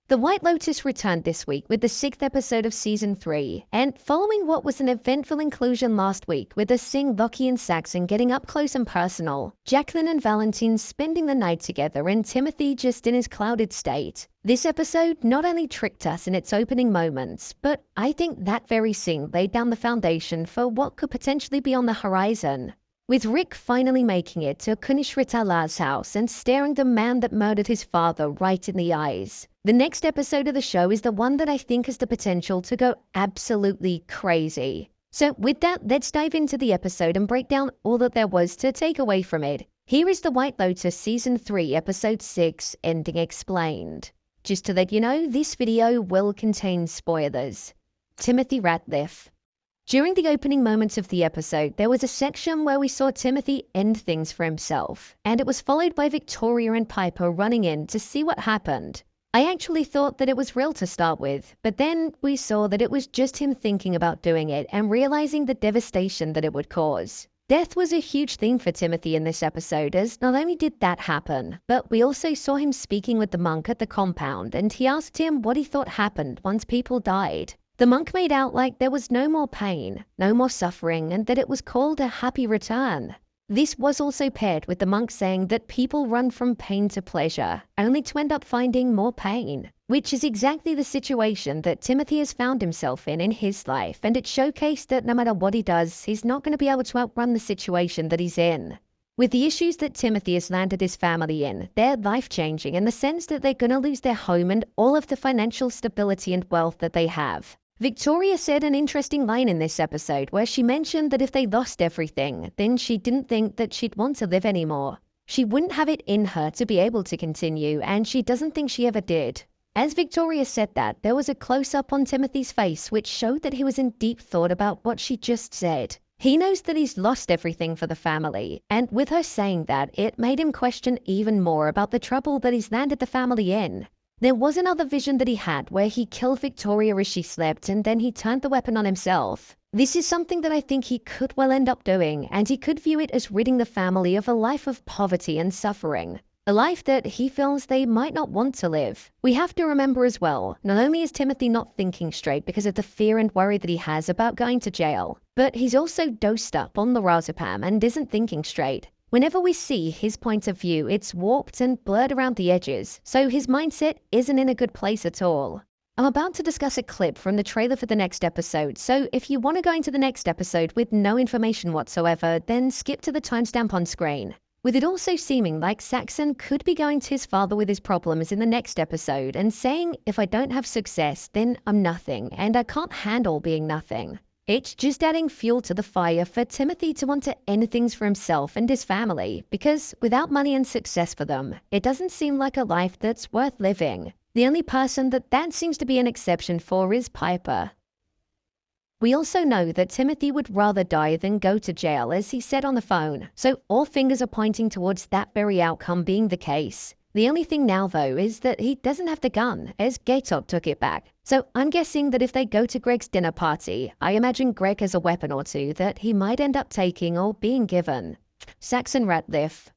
The White Lotus returned this week with the 6th episode of Season 3, and following what was an eventful inclusion last week with us seeing Lockie and Saxon getting up close and personal, Jacqueline and Valentine spending the night together, and Timothy just in his clouded state, this episode not only tricked us in its opening moments, but I think that very scene laid down the foundation for what could potentially be on the horizon. With Rick finally making it to Kunishritala's house and staring the man that murdered his father right in the eyes, the next episode of the show is the one that I think has the potential to go absolutely crazy. So with that, let's dive into the episode and break down all that there was to take away from it. Here is The White Lotus Season 3, Episode 6, Ending Explained. Just to let you know, this video will contain spoilers. Timothy Ratliff. During the opening moments of the episode, there was a section where we saw Timothy end things for himself, and it was followed by Victoria and Piper running in to see what happened. I actually thought that it was real to start with, but then we saw that it was just him thinking about doing it and realizing the devastation that it would cause. Death was a huge theme for Timothy in this episode, as not only did that happen, but we also saw him speaking with the monk at the compound, and he asked him what he thought happened once people died. The monk made out like there was no more pain, no more suffering, and that it was called a happy return. This was also paired with the monk saying that people run from pain to pleasure, only to end up finding more pain, which is exactly the situation that Timothy has found himself in his life, and it showcased that no matter what he does, he's not going to be able to outrun the situation that he's in. With the issues that Timothy has landed his family in, they're life-changing in the sense that they're going to lose their home and all of the financial stability and wealth that they have. Victoria said an interesting line in this episode where she mentioned that if they lost everything, then she didn't think that she'd want to live anymore. She wouldn't have it in her to be able to continue, and she doesn't think she ever did. As Victoria said that, there was a close-up on Timothy's face which showed that he was in deep thought about what she just said. He knows that he's lost everything for the family, and with her saying that, it made him question even more about the trouble that he's landed the family in. There was another vision that he had where he killed Victoria as she slept and then he turned the weapon on himself. This is something that I think he could well end up doing, and he could view it as ridding the family of a life of poverty and suffering. A life that he feels they might not want to live. We have to remember as well, not only is Timothy not thinking straight because of the fear and worry that he has about going to jail, but he's also dosed up on lorazepam and isn't thinking straight. Whenever we see his point of view, it's warped and blurred around the edges, so his mindset isn't in a good place at all. I'm about to discuss a clip from the trailer for the next episode, so if you want to go into the next episode with no information whatsoever, then skip to the timestamp on screen. With it also seeming like Saxon could be going to his father with his problems in the next episode and saying, if I don't have success, then I'm nothing, and I can't handle being nothing. It's just adding fuel to the fire for Timothy to want to end things for himself and his family, because without money and success for them, it doesn't seem like a life that's worth living. The only person that seems to be an exception for is Piper. We also know that Timothy would rather die than go to jail, as he said on the phone, so all fingers are pointing towards that very outcome being the case. The only thing now, though, is that he doesn't have the gun, as Gatok took it back. So I'm guessing that if they go to Greg's dinner party, I imagine Greg has a weapon or two that he might end up taking or being given. Saxon Ratliff.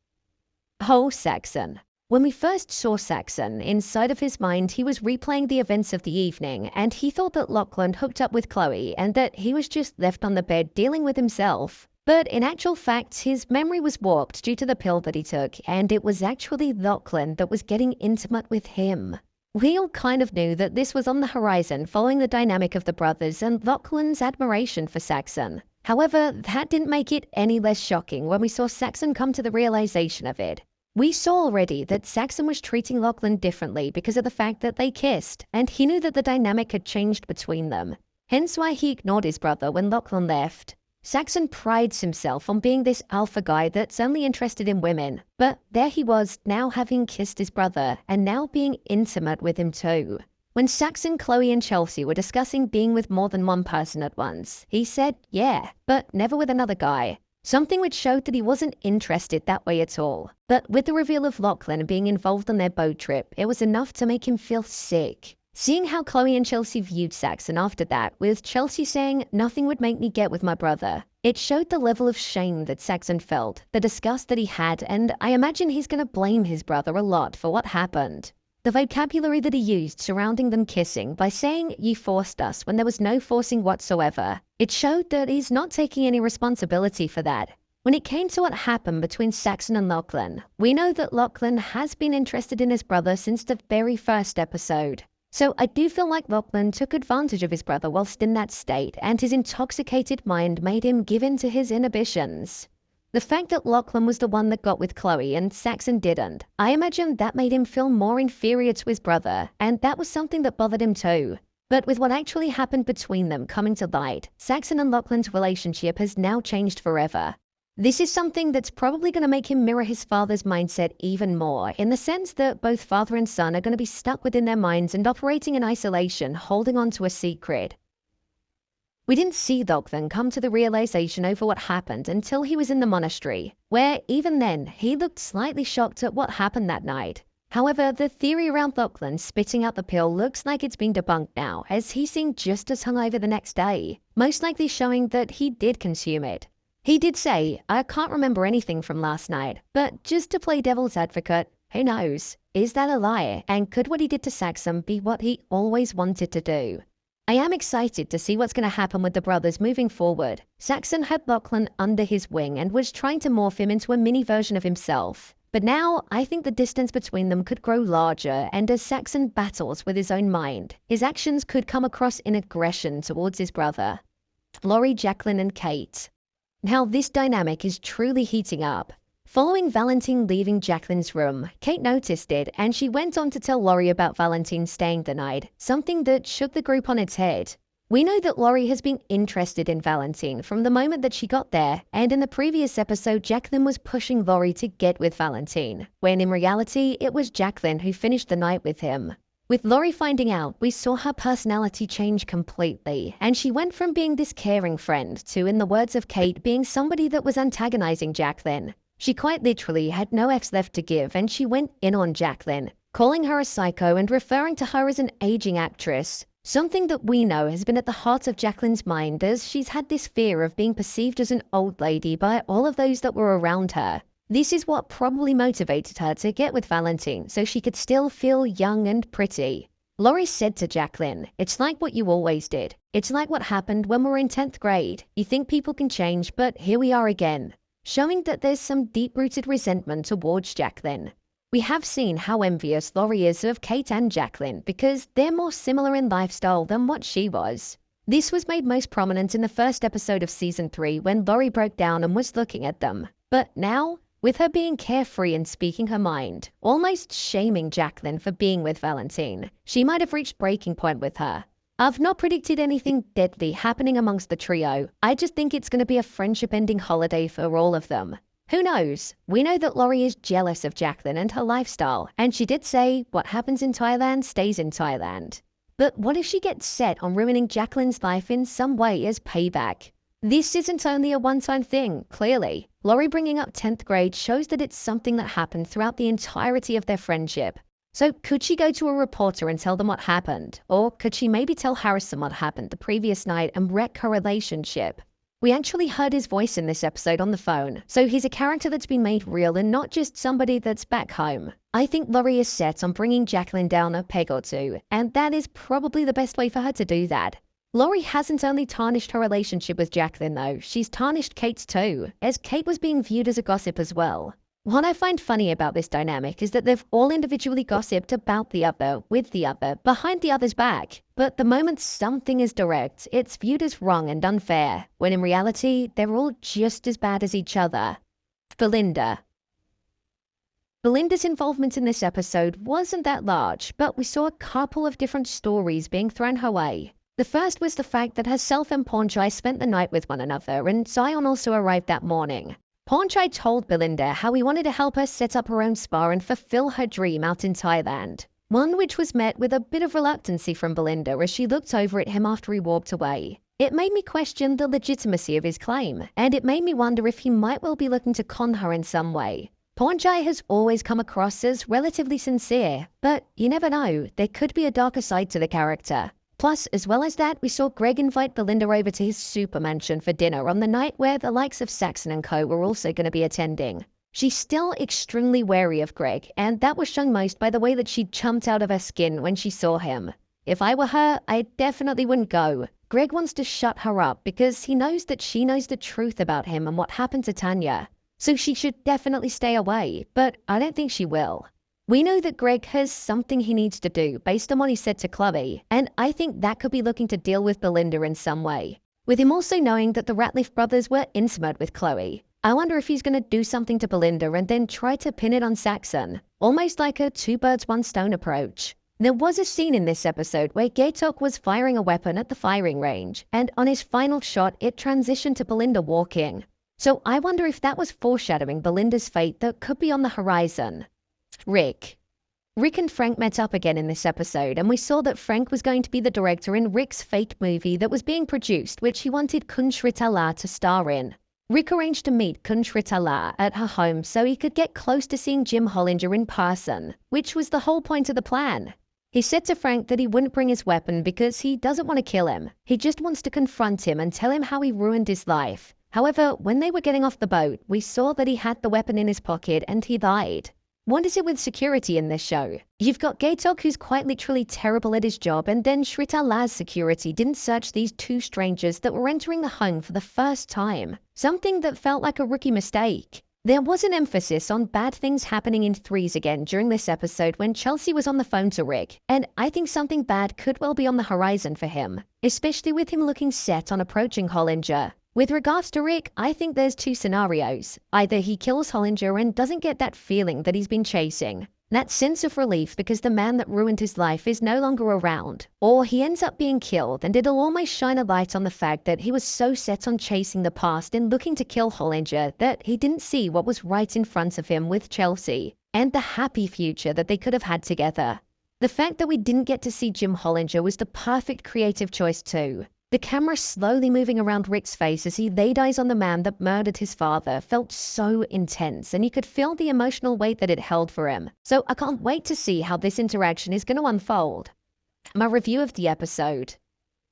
Oh, Saxon. When we first saw Saxon, inside of his mind he was replaying the events of the evening, and he thought that Lachlan hooked up with Chloe and that he was just left on the bed dealing with himself. But in actual fact, his memory was warped due to the pill that he took, and it was actually Lachlan that was getting intimate with him. We all kind of knew that this was on the horizon following the dynamic of the brothers and Lachlan's admiration for Saxon. However, that didn't make it any less shocking when we saw Saxon come to the realization of it. We saw already that Saxon was treating Lachlan differently because of the fact that they kissed, and he knew that the dynamic had changed between them. Hence why he ignored his brother when Lachlan left. Saxon prides himself on being this alpha guy that's only interested in women, but there he was now having kissed his brother and now being intimate with him too. When Saxon, Chloe and Chelsea were discussing being with more than one person at once, he said yeah, but never with another guy. Something which showed that he wasn't interested that way at all. But with the reveal of Lachlan being involved on their boat trip, it was enough to make him feel sick. Seeing how Chloe and Chelsea viewed Saxon after that, with Chelsea saying, "Nothing would make me get with my brother," it showed the level of shame that Saxon felt, the disgust that he had, and I imagine he's going to blame his brother a lot for what happened. The vocabulary that he used surrounding them kissing by saying, "You forced us," when there was no forcing whatsoever. It showed that he's not taking any responsibility for that. When it came to what happened between Saxon and Lachlan, we know that Lachlan has been interested in his brother since the very first episode. So I do feel like Lachlan took advantage of his brother whilst in that state, and his intoxicated mind made him give in to his inhibitions. The fact that Lachlan was the one that got with Chloe and Saxon didn't, I imagine that made him feel more inferior to his brother, and that was something that bothered him too. But with what actually happened between them coming to light, Saxon and Lachlan's relationship has now changed forever. This is something that's probably going to make him mirror his father's mindset even more, in the sense that both father and son are going to be stuck within their minds and operating in isolation, holding on to a secret. We didn't see Lachlan come to the realization over what happened until he was in the monastery, where even then he looked slightly shocked at what happened that night. However, the theory around Lachlan spitting out the pill looks like it's been debunked now, as he seemed just as hungover the next day, most likely showing that he did consume it. He did say, "I can't remember anything from last night," but just to play devil's advocate, who knows? Is that a lie? And could what he did to Saxon be what he always wanted to do? I am excited to see what's going to happen with the brothers moving forward. Saxon had Lachlan under his wing and was trying to morph him into a mini version of himself. But now, I think the distance between them could grow larger, and as Saxon battles with his own mind, his actions could come across in aggression towards his brother. Laurie, Jacqueline and Kate. Now this dynamic is truly heating up. Following Valentine leaving Jacqueline's room, Kate noticed it and she went on to tell Laurie about Valentine staying the night, something that shook the group on its head. We know that Laurie has been interested in Valentine from the moment that she got there, and in the previous episode Jacqueline was pushing Laurie to get with Valentine, when in reality it was Jacqueline who finished the night with him. With Laurie finding out, we saw her personality change completely, and she went from being this caring friend to, in the words of Kate, being somebody that was antagonizing Jacqueline. She quite literally had no F's left to give, and she went in on Jacqueline, calling her a psycho and referring to her as an aging actress. Something that we know has been at the heart of Jacqueline's mind, as she's had this fear of being perceived as an old lady by all of those that were around her. This is what probably motivated her to get with Valentine, so she could still feel young and pretty. Laurie said to Jacqueline, "It's like what you always did. It's like what happened when we were in 10th grade. You think people can change, but here we are again." Showing that there's some deep-rooted resentment towards Jacqueline. We have seen how envious Laurie is of Kate and Jacqueline because they're more similar in lifestyle than what she was. This was made most prominent in the first episode of Season 3 when Laurie broke down and was looking at them. But now, with her being carefree and speaking her mind, almost shaming Jacqueline for being with Valentine, she might have reached breaking point with her. I've not predicted anything deadly happening amongst the trio. I just think it's going to be a friendship-ending holiday for all of them. Who knows? We know that Laurie is jealous of Jacqueline and her lifestyle, and she did say, "What happens in Thailand stays in Thailand." But what if she gets set on ruining Jacqueline's life in some way as payback? This isn't only a one-time thing, clearly. Laurie bringing up 10th grade shows that it's something that happened throughout the entirety of their friendship. So could she go to a reporter and tell them what happened? Or could she maybe tell Harrison what happened the previous night and wreck her relationship? We actually heard his voice in this episode on the phone, so he's a character that's been made real and not just somebody that's back home. I think Laurie is set on bringing Jacqueline down a peg or two, and that is probably the best way for her to do that. Laurie hasn't only tarnished her relationship with Jacqueline though, she's tarnished Kate's too, as Kate was being viewed as a gossip as well. What I find funny about this dynamic is that they've all individually gossiped about the other, with the other, behind the other's back. But the moment something is direct, it's viewed as wrong and unfair, when in reality, they're all just as bad as each other. Belinda. Belinda's involvement in this episode wasn't that large, but we saw a couple of different stories being thrown her way. The first was the fact that herself and Pornchai spent the night with one another, and Zion also arrived that morning. Pornchai told Belinda how he wanted to help her set up her own spa and fulfill her dream out in Thailand. One which was met with a bit of reluctancy from Belinda as she looked over at him after he walked away. It made me question the legitimacy of his claim, and it made me wonder if he might well be looking to con her in some way. Pornchai has always come across as relatively sincere, but you never know, there could be a darker side to the character. Plus, as well as that, we saw Greg invite Belinda over to his super mansion for dinner on the night where the likes of Saxon and co were also going to be attending. She's still extremely wary of Greg, and that was shown most by the way that she jumped out of her skin when she saw him. If I were her, I definitely wouldn't go. Greg wants to shut her up because he knows that she knows the truth about him and what happened to Tanya. So she should definitely stay away, but I don't think she will. We know that Greg has something he needs to do based on what he said to Chloe, and I think that could be looking to deal with Belinda in some way. With him also knowing that the Ratliff brothers were intimate with Chloe, I wonder if he's going to do something to Belinda and then try to pin it on Saxon, almost like a two birds one stone approach. There was a scene in this episode where Gaytok was firing a weapon at the firing range, and on his final shot it transitioned to Belinda walking. So I wonder if that was foreshadowing Belinda's fate that could be on the horizon. Rick and Frank met up again in this episode, and we saw that Frank was going to be the director in Rick's fake movie that was being produced, which he wanted Kunshritala to star in. Rick arranged to meet Kunshritala at her home so he could get close to seeing Jim Hollinger in person, which was the whole point of the plan. He said to Frank that he wouldn't bring his weapon because he doesn't want to kill him. He just wants to confront him and tell him how he ruined his life. However, when they were getting off the boat, we saw that he had the weapon in his pocket and he lied. What is it with security in this show? You've got Gaytok, who's quite literally terrible at his job, and then Shritala's security didn't search these two strangers that were entering the home for the first time. Something that felt like a rookie mistake. There was an emphasis on bad things happening in threes again during this episode when Chelsea was on the phone to Rick, and I think something bad could well be on the horizon for him, especially with him looking set on approaching Hollinger. With regards to Rick, I think there's two scenarios. Either he kills Hollinger and doesn't get that feeling that he's been chasing, that sense of relief because the man that ruined his life is no longer around, or he ends up being killed and it'll almost shine a light on the fact that he was so set on chasing the past and looking to kill Hollinger that he didn't see what was right in front of him with Chelsea and the happy future that they could have had together. The fact that we didn't get to see Jim Hollinger was the perfect creative choice too. The camera slowly moving around Rick's face as he laid eyes on the man that murdered his father felt so intense, and you could feel the emotional weight that it held for him. So I can't wait to see how this interaction is going to unfold. My review of the episode.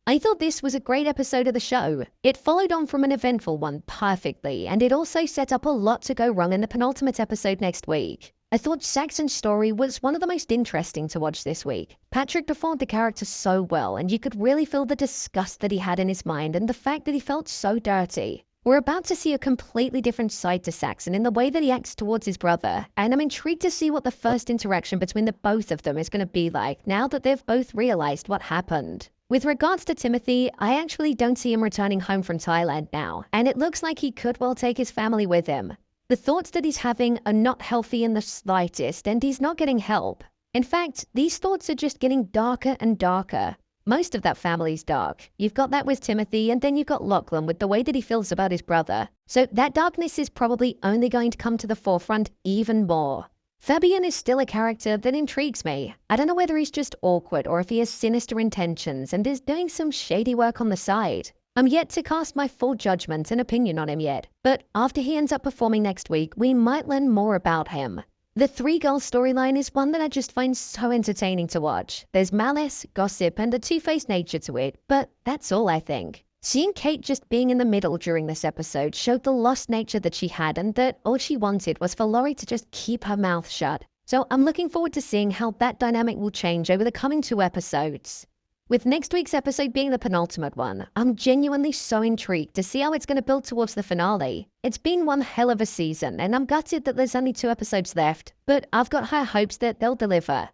I thought this was a great episode of the show. It followed on from an eventful one perfectly, and it also set up a lot to go wrong in the penultimate episode next week. I thought Saxon's story was one of the most interesting to watch this week. Patrick performed the character so well, and you could really feel the disgust that he had in his mind and the fact that he felt so dirty. We're about to see a completely different side to Saxon in the way that he acts towards his brother, and I'm intrigued to see what the first interaction between the both of them is going to be like now that they've both realized what happened. With regards to Timothy, I actually don't see him returning home from Thailand now, and it looks like he could well take his family with him. The thoughts that he's having are not healthy in the slightest, and he's not getting help. In fact, these thoughts are just getting darker and darker. Most of that family's dark. You've got that with Timothy, and then you've got Lachlan with the way that he feels about his brother. So that darkness is probably only going to come to the forefront even more. Fabian is still a character that intrigues me. I don't know whether he's just awkward or if he has sinister intentions and is doing some shady work on the side. I'm yet to cast my full judgment and opinion on him yet, but after he ends up performing next week, we might learn more about him. The three girls storyline is one that I just find so entertaining to watch. There's malice, gossip, and a two-faced nature to it, but that's all I think. Seeing Kate just being in the middle during this episode showed the lost nature that she had and that all she wanted was for Laurie to just keep her mouth shut. So I'm looking forward to seeing how that dynamic will change over the coming 2 episodes. With next week's episode being the penultimate one, I'm genuinely so intrigued to see how it's going to build towards the finale. It's been one hell of a season, and I'm gutted that there's only 2 episodes left, but I've got high hopes that they'll deliver.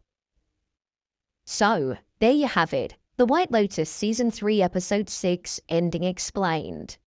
So, there you have it. The White Lotus Season 3 Episode 6 Ending Explained.